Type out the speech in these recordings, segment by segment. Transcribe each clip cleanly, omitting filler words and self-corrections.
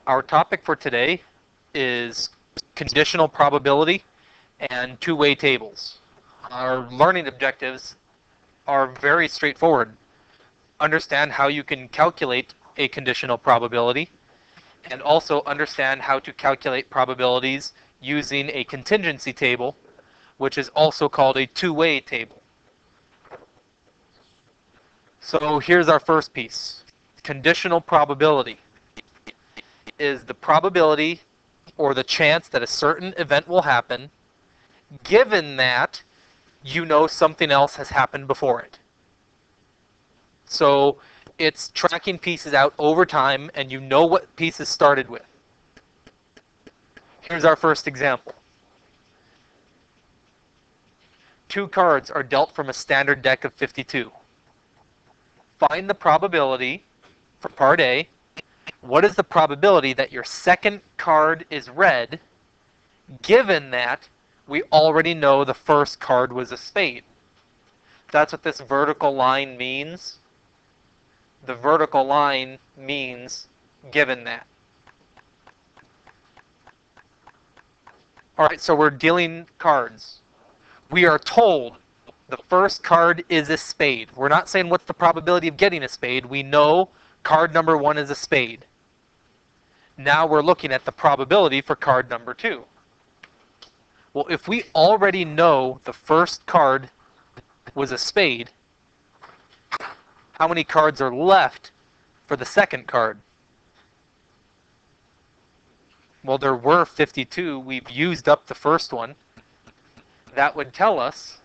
Our topic for today is conditional probability and two-way tables. Our learning objectives are very straightforward. Understand how you can calculate a conditional probability, and also understand how to calculate probabilities using a contingency table, which is also called a two-way table. So here's our first piece. Conditional probability is the probability or the chance that a certain event will happen, given that you know something else has happened before it. So it's tracking pieces out over time, and you know what pieces started with. Here's our first example. 2 cards are dealt from a standard deck of 52. Find the probability for part A. What is the probability that your second card is red, given that we already know the first card was a spade? That's what this vertical line means. The vertical line means given that. Alright, so we're dealing cards. We are told the first card is a spade. We're not saying what's the probability of getting a spade. We know card number 1 is a spade. Now we're looking at the probability for card number 2. Well, if we already know the first card was a spade, how many cards are left for the second card? Well, there were 52. We've used up the first one. That would tell us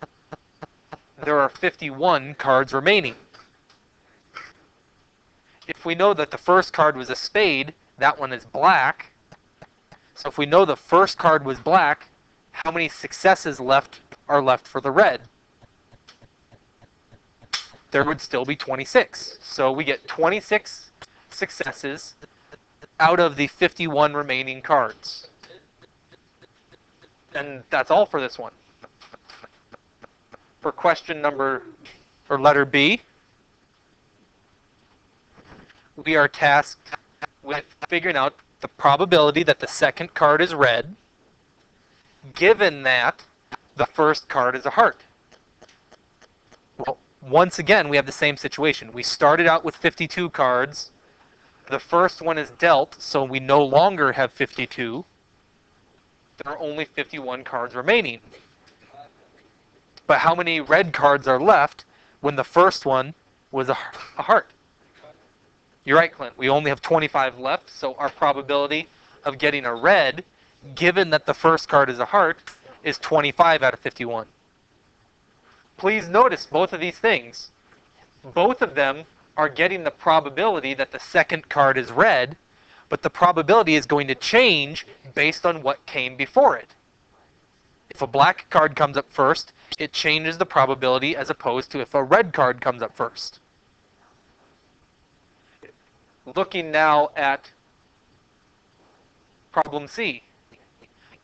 there are 51 cards remaining. If we know that the first card was a spade, that one is black. So if we know the first card was black, how many successes are left for the red? There would still be 26. So we get 26 successes out of the 51 remaining cards. And that's all for this one. For letter B, we are tasked with figuring out the probability that the second card is red, given that the first card is a heart. Well, once again, we have the same situation. We started out with 52 cards. The first one is dealt, so we no longer have 52. There are only 51 cards remaining. But how many red cards are left when the first one was a heart? You're right, Clint. We only have 25 left, so our probability of getting a red, given that the first card is a heart, is 25 out of 51. Please notice both of these things. Both of them are getting the probability that the second card is red, but the probability is going to change based on what came before it. If a black card comes up first, it changes the probability as opposed to if a red card comes up first. Looking now at problem C.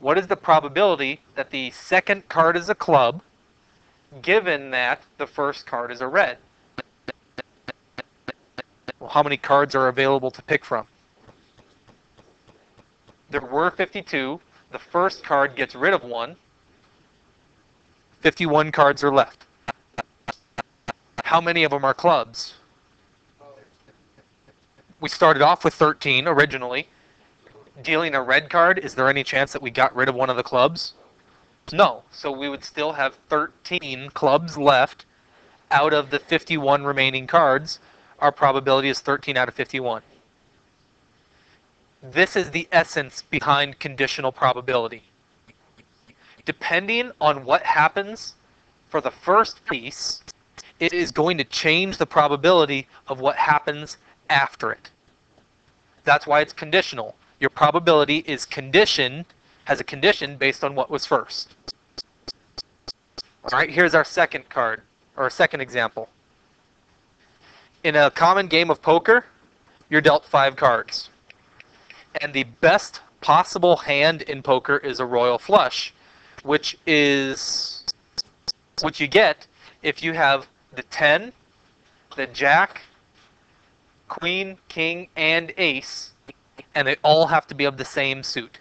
What is the probability that the second card is a club, given that the first card is a red? Well, how many cards are available to pick from? There were 52. The first card gets rid of 1. 51 cards are left. How many of them are clubs? We started off with 13 originally. Dealing a red card, is there any chance that we got rid of one of the clubs? No. So we would still have 13 clubs left out of the 51 remaining cards. Our probability is 13 out of 51. This is the essence behind conditional probability. Depending on what happens for the first piece, it is going to change the probability of what happens after it. That's why it's conditional. Your probability is has a condition based on what was first. All right, here's our second card, or a second example. In a common game of poker, you're dealt 5 cards. And the best possible hand in poker is a royal flush, which is what you get if you have the 10, the jack, queen, king, and ace and they all have to be of the same suit.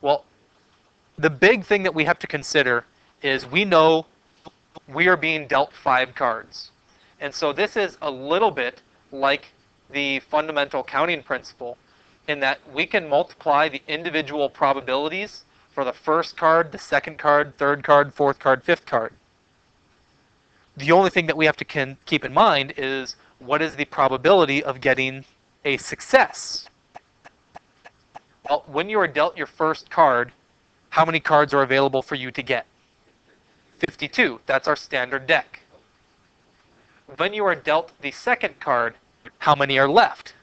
Well, the big thing that we have to consider is we know we are being dealt 5 cards. And so this is a little bit like the fundamental counting principle in that we can multiply the individual probabilities for the first card, the second card, third card, fourth card, fifth card. The only thing that we have to keep in mind is what is the probability of getting a success? Well, when you are dealt your first card, how many cards are available for you to get? 52. That's our standard deck. When you are dealt the second card, how many are left?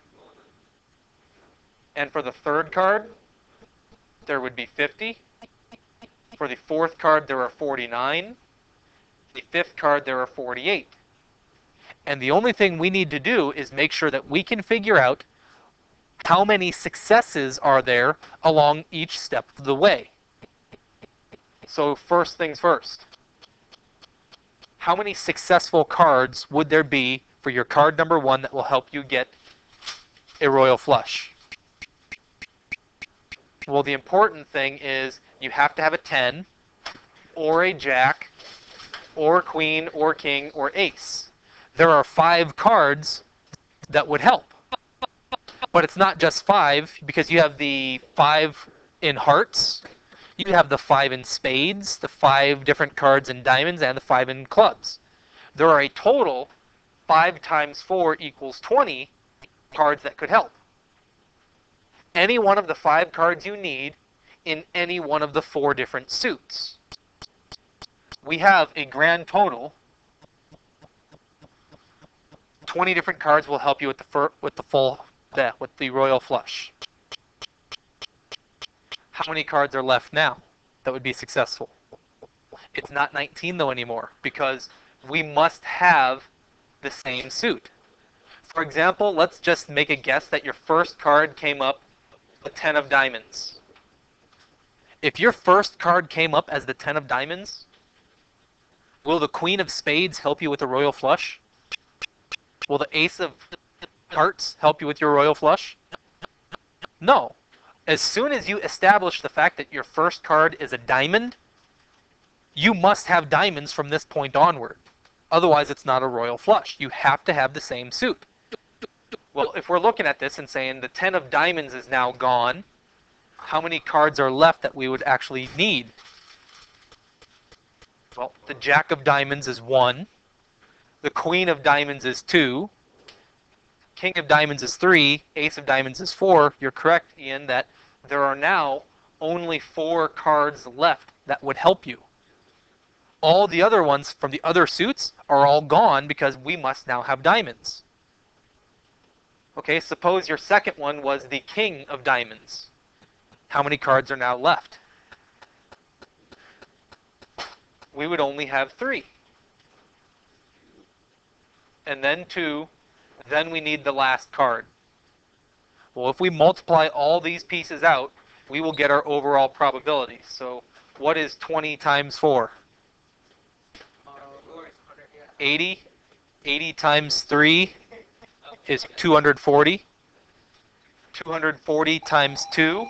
And for the third card, there would be 50. For the fourth card, there are 49. The fifth card, there are 48. And the only thing we need to do is make sure that we can figure out how many successes are there along each step of the way. So first things first. How many successful cards would there be for your card number 1 that will help you get a royal flush? Well, the important thing is you have to have a 10, or a jack, or queen, or king, or ace. There are 5 cards that would help. But it's not just 5, because you have the 5 in hearts, you have the 5 in spades, the 5 different cards in diamonds, and the 5 in clubs. There are a total 5 times 4 equals 20 cards that could help. Any one of the 5 cards you need in any one of the 4 different suits. We have a grand total. 20 different cards will help you with the royal flush. How many cards are left now that would be successful? It's not 19 though anymore, because we must have the same suit. For example, let's just make a guess that your first card came up the 10 of diamonds. If your first card came up as the 10 of diamonds, will the queen of spades help you with the royal flush? Will the ace of hearts help you with your royal flush? No. As soon as you establish the fact that your first card is a diamond, you must have diamonds from this point onward. Otherwise, it's not a royal flush. You have to have the same suit. Well, if we're looking at this and saying the 10 of diamonds is now gone, how many cards are left that we would actually need? Well, the jack of diamonds is 1. The queen of diamonds is 2. King of diamonds is 3. Ace of diamonds is 4. You're correct, Ian, that there are now only 4 cards left that would help you. All the other ones from the other suits are all gone because we must now have diamonds. Okay, suppose your second one was the king of diamonds. How many cards are now left? We would only have 3. And then 2. Then we need the last card. Well, if we multiply all these pieces out, we will get our overall probability. So what is 20 times 4? 80. 80 times 3 is 240. 240 times 2,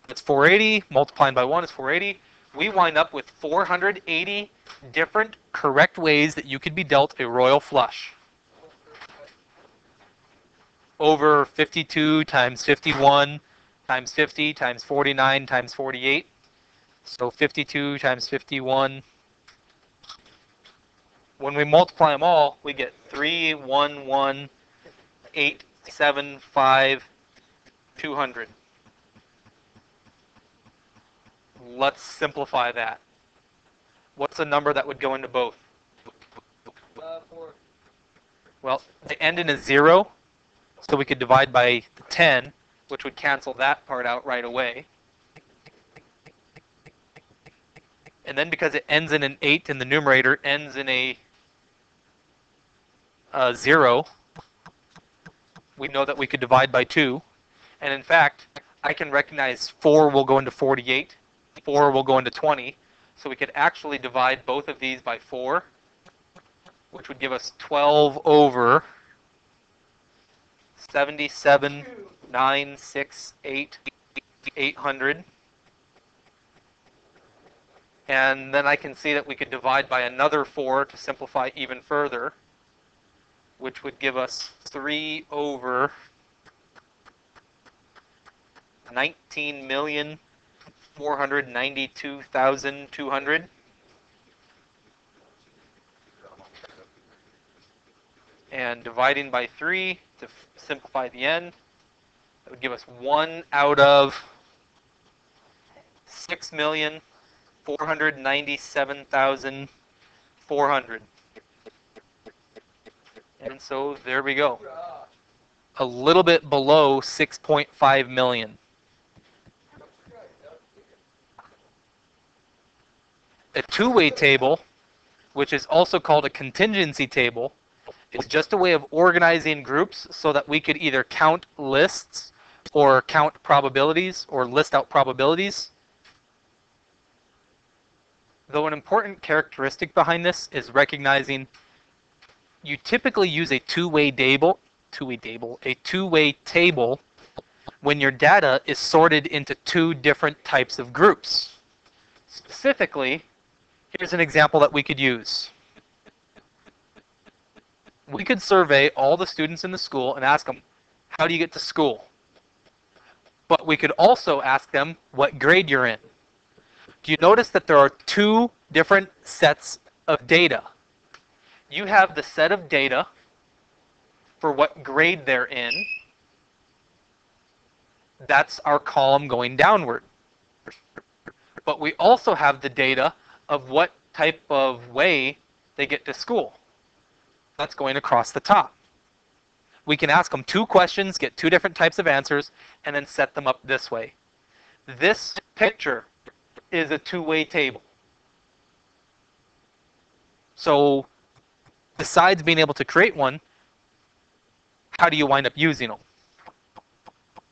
that's 480. Multiplying by 1 is 480. We wind up with 480 different correct ways that you could be dealt a royal flush. Over 52 times 51 times 50 times 49 times 48. So 52 times 51. When we multiply them all, we get 3, 1, 1, 8, 7, 5, 200. Let's simplify that. What's a number that would go into both? 4. Well, they end in a 0, so we could divide by the 10, which would cancel that part out right away. And then because it ends in an 8 and the numerator ends in a 0, we know that we could divide by 2. And in fact, I can recognize 4 will go into 48, 4 will go into 20, so we could actually divide both of these by 4, which would give us 12 over 77,968,800. And then I can see that we could divide by another 4 to simplify even further, which would give us 3 over 19,492,200. And dividing by 3 to simplify the end, that would give us 1 out of 6,497,400. And so there we go. A little bit below 6.5 million. A two-way table, which is also called a contingency table, is just a way of organizing groups so that we could either count lists or count probabilities or list out probabilities. Though an important characteristic behind this is recognizing you typically use a two-way table when your data is sorted into two different types of groups. Specifically, here's an example that we could use. We could survey all the students in the school and ask them, how do you get to school? But we could also ask them what grade you're in. Do you notice that there are two different sets of data? You have the set of data for what grade they're in. That's our column going downward. But we also have the data of what type of way they get to school. That's going across the top. We can ask them two questions, get two different types of answers, and then set them up this way. This picture is a two-way table. So besides being able to create one, how do you wind up using them?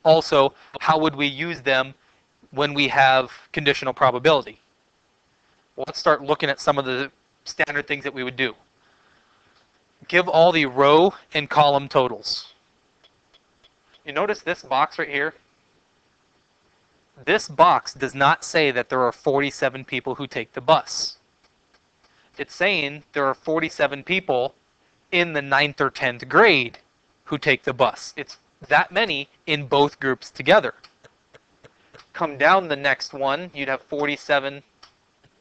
Also, how would we use them when we have conditional probability? Well, let's start looking at some of the standard things that we would do. Give all the row and column totals. You notice this box right here? This box does not say that there are 47 people who take the bus. It's saying there are 47 people in the 9th or 10th grade who take the bus. It's that many in both groups together. Come down the next one, you'd have 47.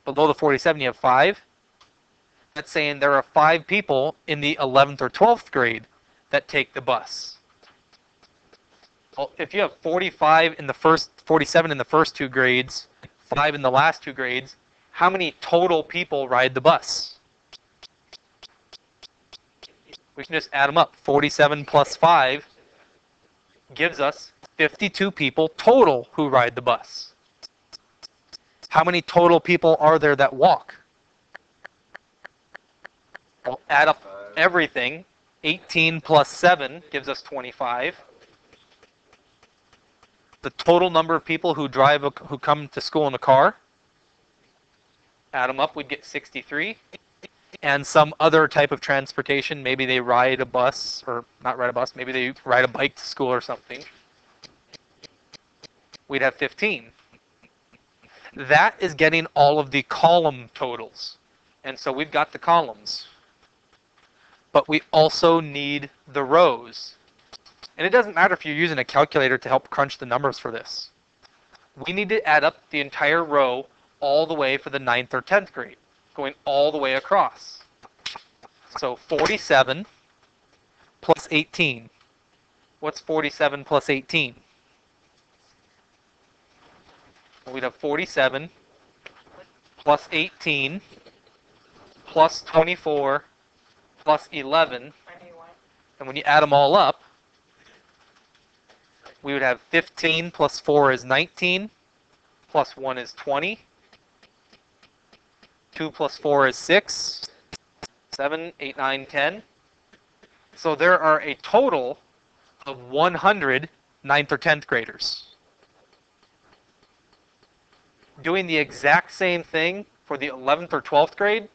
Below the 47, you have 5. That's saying there are 5 people in the 11th or 12th grade that take the bus. Well, if you have 47 in the first 2 grades, 5 in the last 2 grades, how many total people ride the bus? We can just add them up. 47 plus 5 gives us 52 people total who ride the bus. How many total people are there that walk? Well, add up everything. 18 plus 7 gives us 25. The total number of people who come to school in a car, add them up, we'd get 63. And some other type of transportation, maybe they ride a bus, or not ride a bus, maybe they ride a bike to school or something, we'd have 15. That is getting all of the column totals. And so we've got the columns. But we also need the rows. And it doesn't matter if you're using a calculator to help crunch the numbers for this. We need to add up the entire row all the way for the 9th or 10th grade, going all the way across. So 47 plus 18. What's 47 plus 18? Well, we'd have 47 plus 18 plus 24 plus 11. And when you add them all up, we would have 15 plus 4 is 19, plus 1 is 20, 2 plus 4 is 6, 7, 8, 9, 10. So there are a total of 100 9th or 10th graders. Doing the exact same thing for the 11th or 12th grade,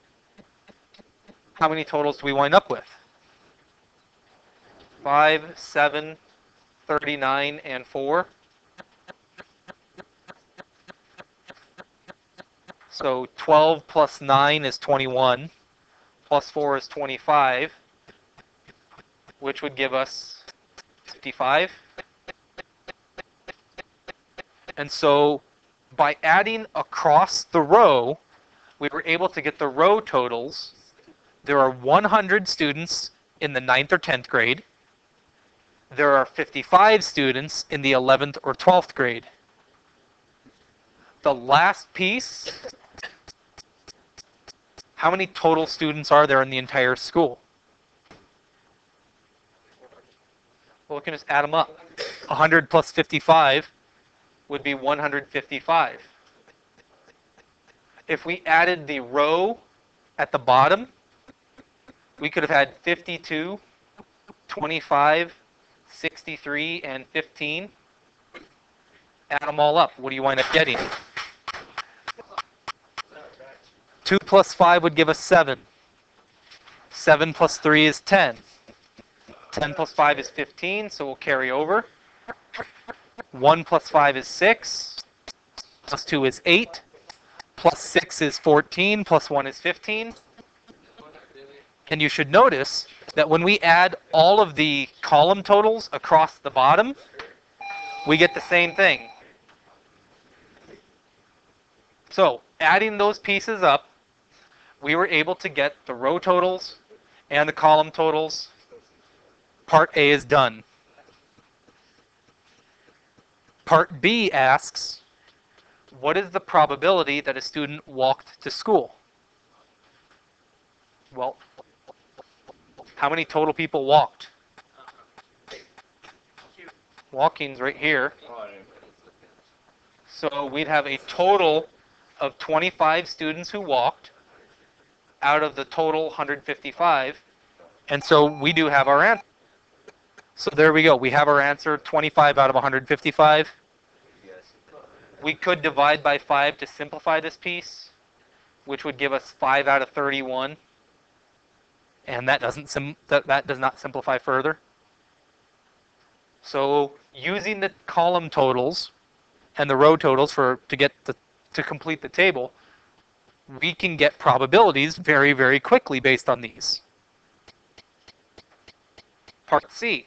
how many totals do we wind up with? 5, 7, 39, and 4. So 12 plus 9 is 21, plus 4 is 25, which would give us 55. And so by adding across the row, we were able to get the row totals. There are 100 students in the 9th or 10th grade. There are 55 students in the 11th or 12th grade. The last piece, how many total students are there in the entire school? Well, we can just add them up. 100 plus 55 would be 155. If we added the row at the bottom, we could have had 52, 25, 63, and 15. Add them all up. What do you wind up getting? 2 plus 5 would give us 7. 7 plus 3 is 10. 10 plus 5 is 15, so we'll carry over. 1 plus 5 is 6. Plus 2 is 8. Plus 6 is 14. Plus 1 is 15. And you should notice that when we add all of the column totals across the bottom, we get the same thing. So, adding those pieces up, we were able to get the row totals and the column totals. Part A is done. Part B asks, what is the probability that a student walked to school? Well, how many total people walked? Walking's right here. So we'd have a total of 25 students who walked out of the total 155. And so we do have our answer. So there we go. We have our answer, 25 out of 155. We could divide by 5 to simplify this piece, which would give us 5 out of 31. And that does not simplify further. So using the column totals and the row totals to complete the table, we can get probabilities very, very quickly based on these. Part C.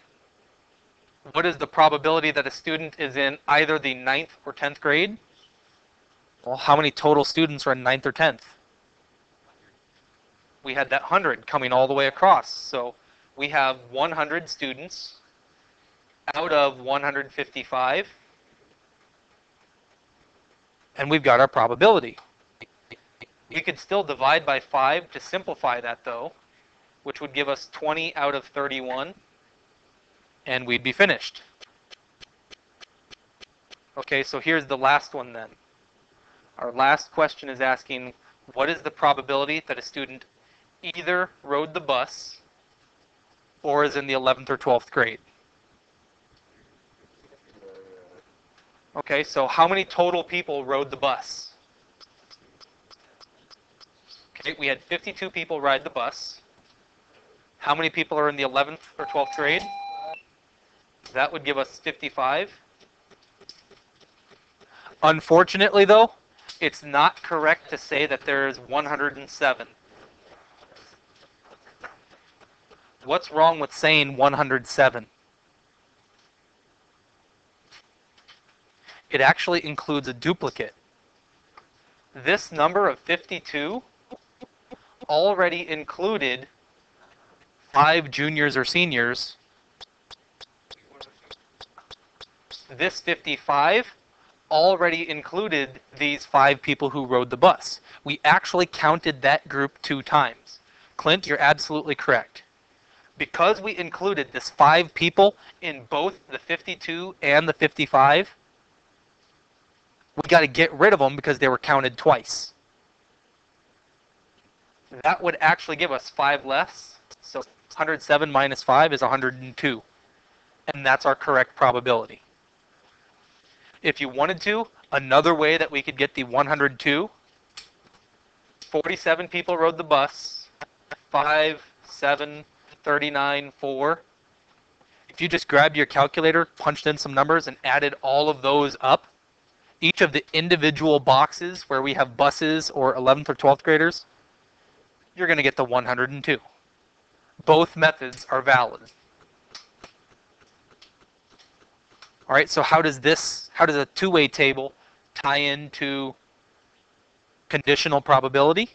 What is the probability that a student is in either the 9th or 10th grade? Well, how many total students are in 9th or 10th? We had that 100 coming all the way across. So we have 100 students out of 155. And we've got our probability. We could still divide by 5 to simplify that, though, which would give us 20 out of 31. And we'd be finished. Okay, so here's the last one then. Our last question is asking, what is the probability that a student either rode the bus or is in the 11th or 12th grade? Okay, so how many total people rode the bus? Okay, we had 52 people ride the bus. How many people are in the 11th or 12th grade? That would give us 55. Unfortunately, though, it's not correct to say that there's 107. What's wrong with saying 107? It actually includes a duplicate. This number of 52 already included 5 juniors or seniors. This 55 already included these 5 people who rode the bus. We actually counted that group 2 times. Clint, you're absolutely correct. Because we included this 5 people in both the 52 and the 55, we got to get rid of them because they were counted twice. That would actually give us 5 less. So 107 minus 5 is 102. And that's our correct probability. If you wanted to, another way that we could get the 102, 47 people rode the bus, 5, 7, 39, 4. If you just grabbed your calculator, punched in some numbers, and added all of those up, each of the individual boxes where we have buses or 11th or 12th graders, you're going to get the 102. Both methods are valid. All right, so how does a two-way table tie into conditional probability?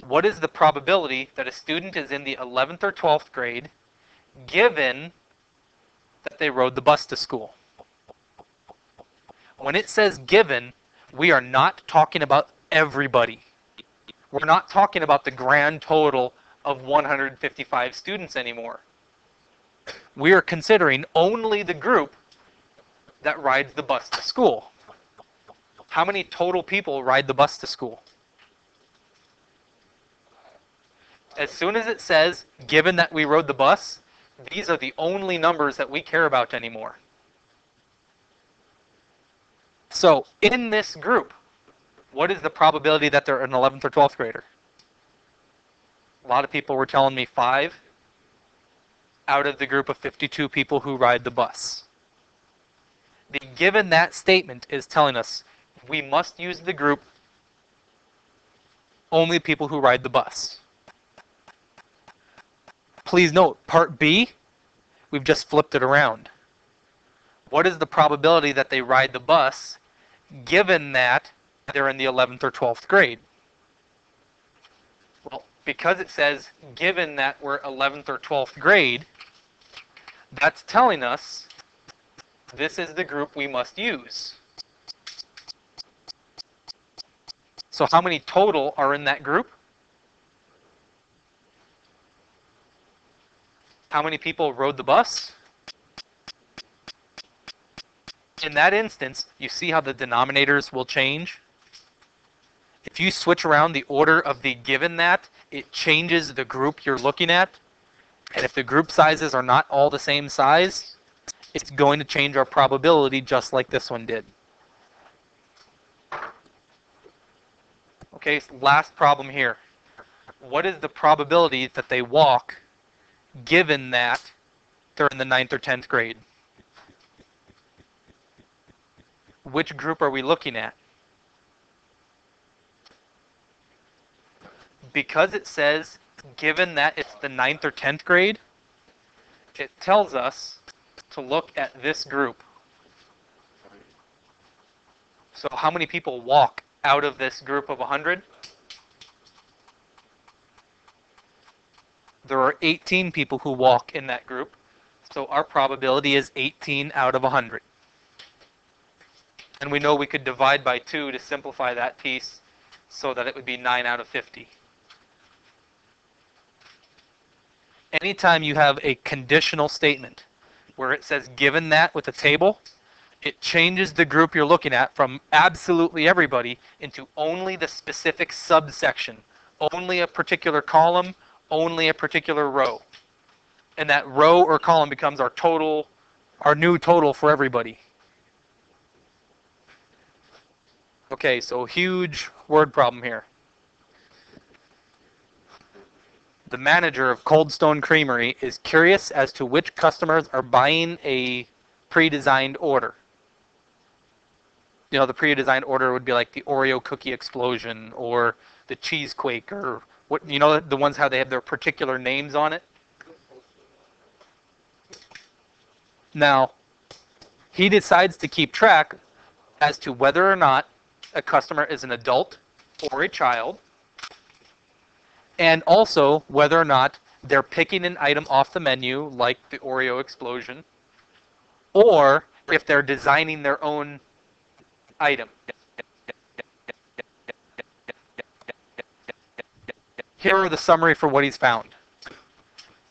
What is the probability that a student is in the 11th or 12th grade given that they rode the bus to school? When it says given, we are not talking about everybody. We're not talking about the grand total of 155 students anymore. We are considering only the group that rides the bus to school. How many total people ride the bus to school? As soon as it says, given that we rode the bus, these are the only numbers that we care about anymore. So in this group, what is the probability that they're an 11th or 12th grader? A lot of people were telling me 5 out of the group of 52 people who ride the bus. The given that statement is telling us we must use the group only people who ride the bus. Please note, part B, we've just flipped it around. What is the probability that they ride the bus given that they're in the 11th or 12th grade? Well, because it says given that we're 11th or 12th grade, that's telling us this is the group we must use. So how many total are in that group? How many people rode the bus? In that instance, you see how the denominators will change? If you switch around the order of the given that, it changes the group you're looking at. And if the group sizes are not all the same size, it's going to change our probability just like this one did. Okay, so last problem here. What is the probability that they walk given that they're in the 9th or 10th grade? Which group are we looking at? Because it says given that it's the 9th or 10th grade, it tells us to look at this group. So how many people walk out of this group of 100? There are 18 people who walk in that group. So our probability is 18 out of 100. And we know we could divide by 2 to simplify that piece so that it would be 9 out of 50. Anytime you have a conditional statement where it says given that with a table, it changes the group you're looking at from absolutely everybody into only the specific subsection, only a particular column, only a particular row. And that row or column becomes our total, our new total for everybody. Okay, so huge word problem here. The manager of Cold Stone Creamery is curious as to which customers are buying a pre-designed order. You know, the pre-designed order would be like the Oreo cookie explosion or the cheesequake or what, you know, the ones how they have their particular names on it. Now, he decides to keep track as to whether or not a customer is an adult or a child, and also whether or not they're picking an item off the menu, like the Oreo explosion, or if they're designing their own item. Here are the summary for what he's found.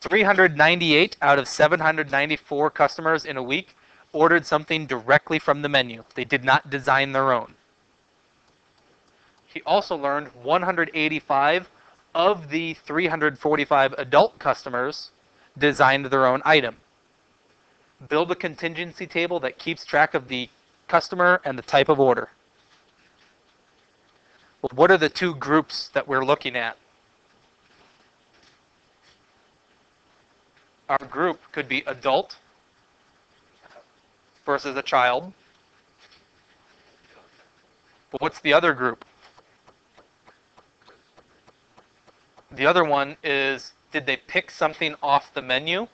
398 out of 794 customers in a week ordered something directly from the menu. They did not design their own. He also learned 185 of the 345 adult customers designed their own item. Build a contingency table that keeps track of the customer and the type of order. Well, what are the two groups that we're looking at? Our group could be adult versus a child. But what's the other group? The other one is, did they pick something off the menu,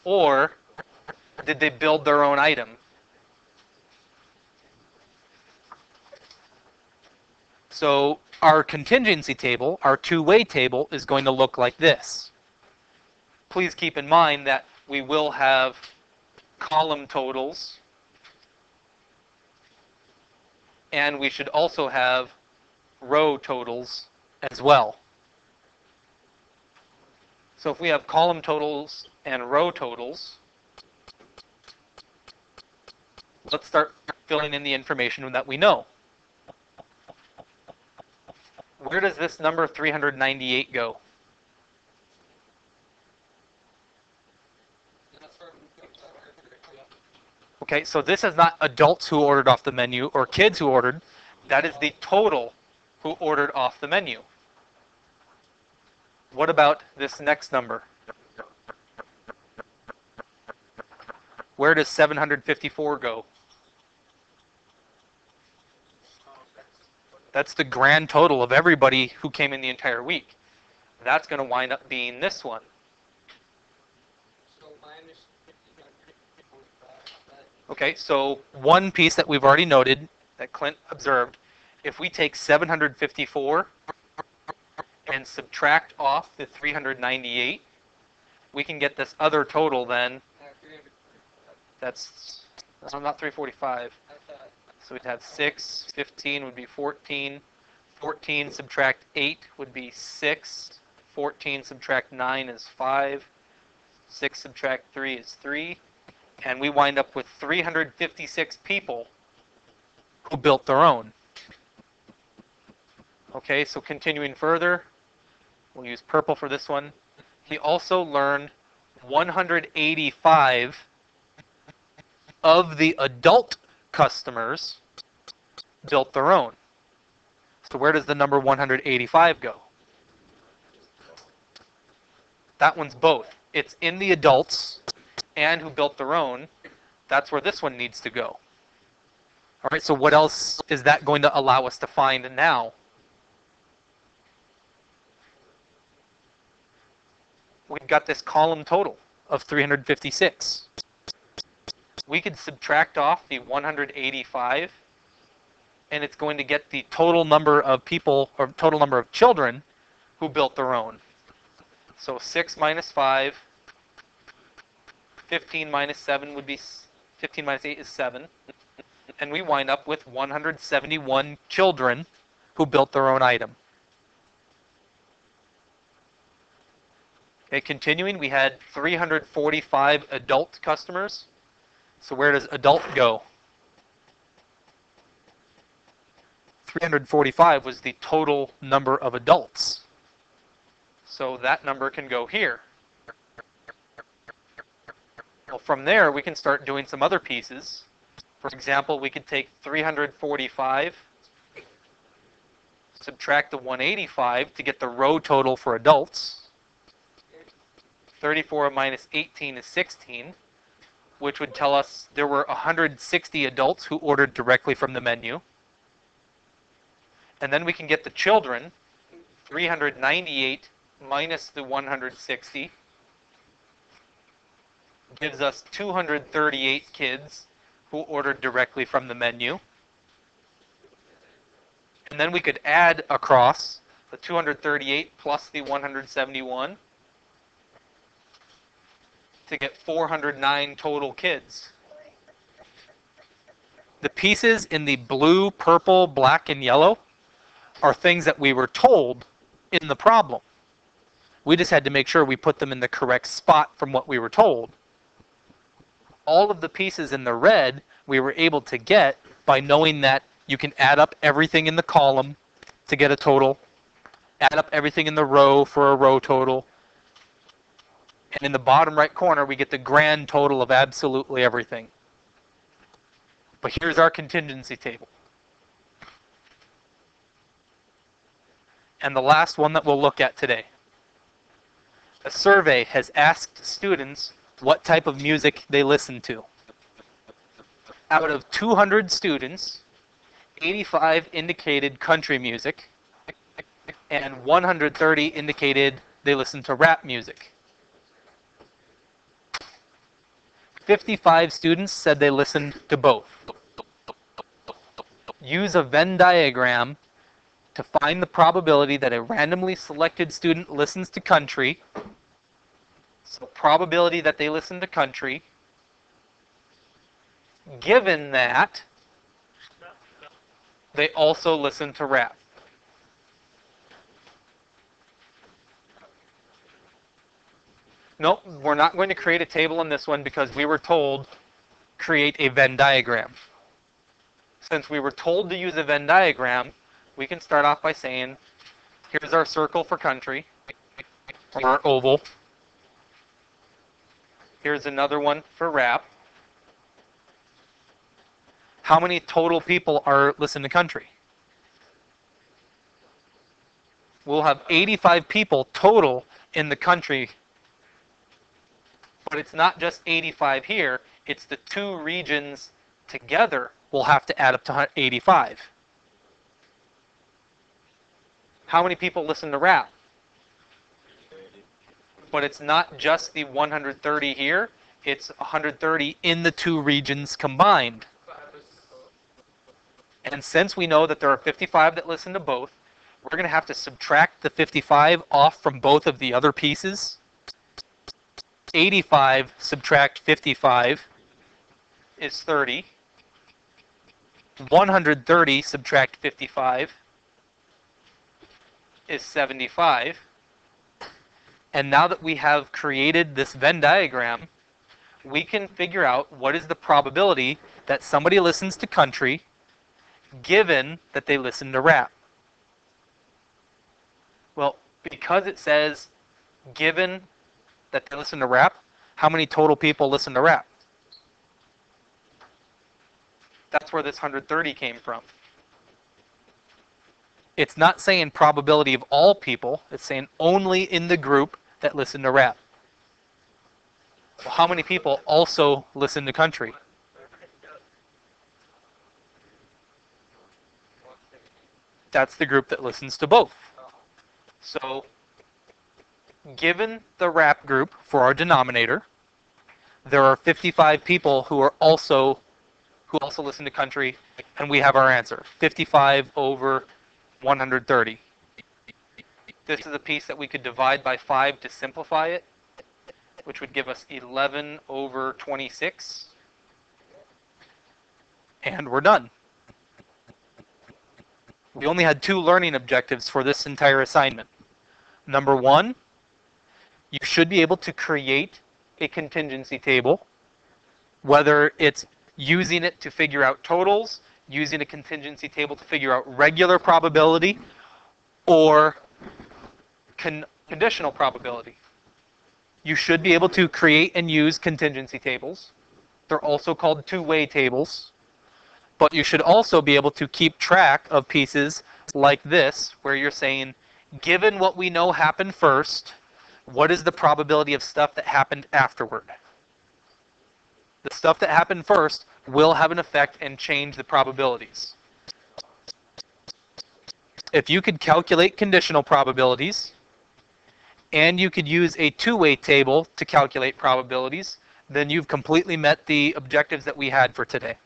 or did they build their own item? So our contingency table, our two-way table, is going to look like this. Please keep in mind that we will have column totals, and we should also have row totals as well. So if we have column totals and row totals, let's start filling in the information that we know. Where does this number 398 go? Okay, so this is not adults who ordered off the menu or kids who ordered. That is the total who ordered off the menu. What about this next number? Where does 754 go? That's the grand total of everybody who came in the entire week. That's going to wind up being this one. Okay, so one piece that we've already noted, that Clint observed, if we take 754 and subtract off the 398, we can get this other total then. That's not 345. So we'd have 6, 15 would be 14. 14 subtract 8 would be 6. 14 subtract 9 is 5. 6 subtract 3 is 3. And we wind up with 356 people who built their own. Okay, so continuing further, we'll use purple for this one. He also learned 185 of the adult customers built their own. So where does the number 185 go? That one's both. It's in the adults and who built their own. That's where this one needs to go. All right, so what else is that going to allow us to find now? We've got this column total of 356. We could subtract off the 185, and it's going to get the total number of people, or total number of children who built their own. So 6 minus 5, 15 minus 7 would be, 15 minus 8 is 7. And we wind up with 171 children who built their own item. Okay, continuing, we had 345 adult customers. So where does adult go? 345 was the total number of adults. So that number can go here. Well, from there, we can start doing some other pieces. For example, we could take 345, subtract the 185 to get the row total for adults. 34 minus 18 is 16, which would tell us there were 160 adults who ordered directly from the menu. And then we can get the children. 398 minus the 160 gives us 238 kids who ordered directly from the menu. And then we could add across the 238 plus the 171 to get 409 total kids. The pieces in the blue, purple, black, and yellow are things that we were told in the problem. We just had to make sure we put them in the correct spot from what we were told. All of the pieces in the red we were able to get by knowing that you can add up everything in the column to get a total, add up everything in the row for a row total, and in the bottom right corner we get the grand total of absolutely everything. But here's our contingency table. And the last one that we'll look at today. A survey has asked students what type of music they listen to. Out of 200 students, 85 indicated country music, and 130 indicated they listen to rap music. 55 students said they listened to both. Use a Venn diagram to find the probability that a randomly selected student listens to country. So probability that they listen to country, given that they also listen to rap. Nope, we're not going to create a table in this one because we were told create a Venn diagram. Since we were told to use a Venn diagram, we can start off by saying, here's our circle for country, or our oval. Here's another one for rap. How many total people are listening to country? We'll have 85 people total in the country. But it's not just 85 here, it's the two regions together will have to add up to 85. How many people listen to rap? But it's not just the 130 here, it's 130 in the two regions combined. And since we know that there are 55 that listen to both, we're going to have to subtract the 55 off from both of the other pieces. 85 subtract 55 is 30. 130 subtract 55 is 75. And now that we have created this Venn diagram, we can figure out what is the probability that somebody listens to country given that they listen to rap. Well, because it says given that they listen to rap, how many total people listen to rap? That's where this 130 came from. It's not saying probability of all people, it's saying only in the group that listen to rap. Well, how many people also listen to country? That's the group that listens to both. So, given the rap group for our denominator, there are 55 people who also listen to country, and we have our answer, 55 over 130. This is a piece that we could divide by 5 to simplify it, which would give us 11 over 26. And we're done. We only had 2 learning objectives for this entire assignment. Number 1, you should be able to create a contingency table, whether it's using it to figure out totals, using a contingency table to figure out regular probability, or conditional probability. You should be able to create and use contingency tables. They're also called two-way tables. But you should also be able to keep track of pieces like this, where you're saying, given what we know happened first, what is the probability of stuff that happened afterward? The stuff that happened first will have an effect and change the probabilities. If you could calculate conditional probabilities, and you could use a two-way table to calculate probabilities, then you've completely met the objectives that we had for today.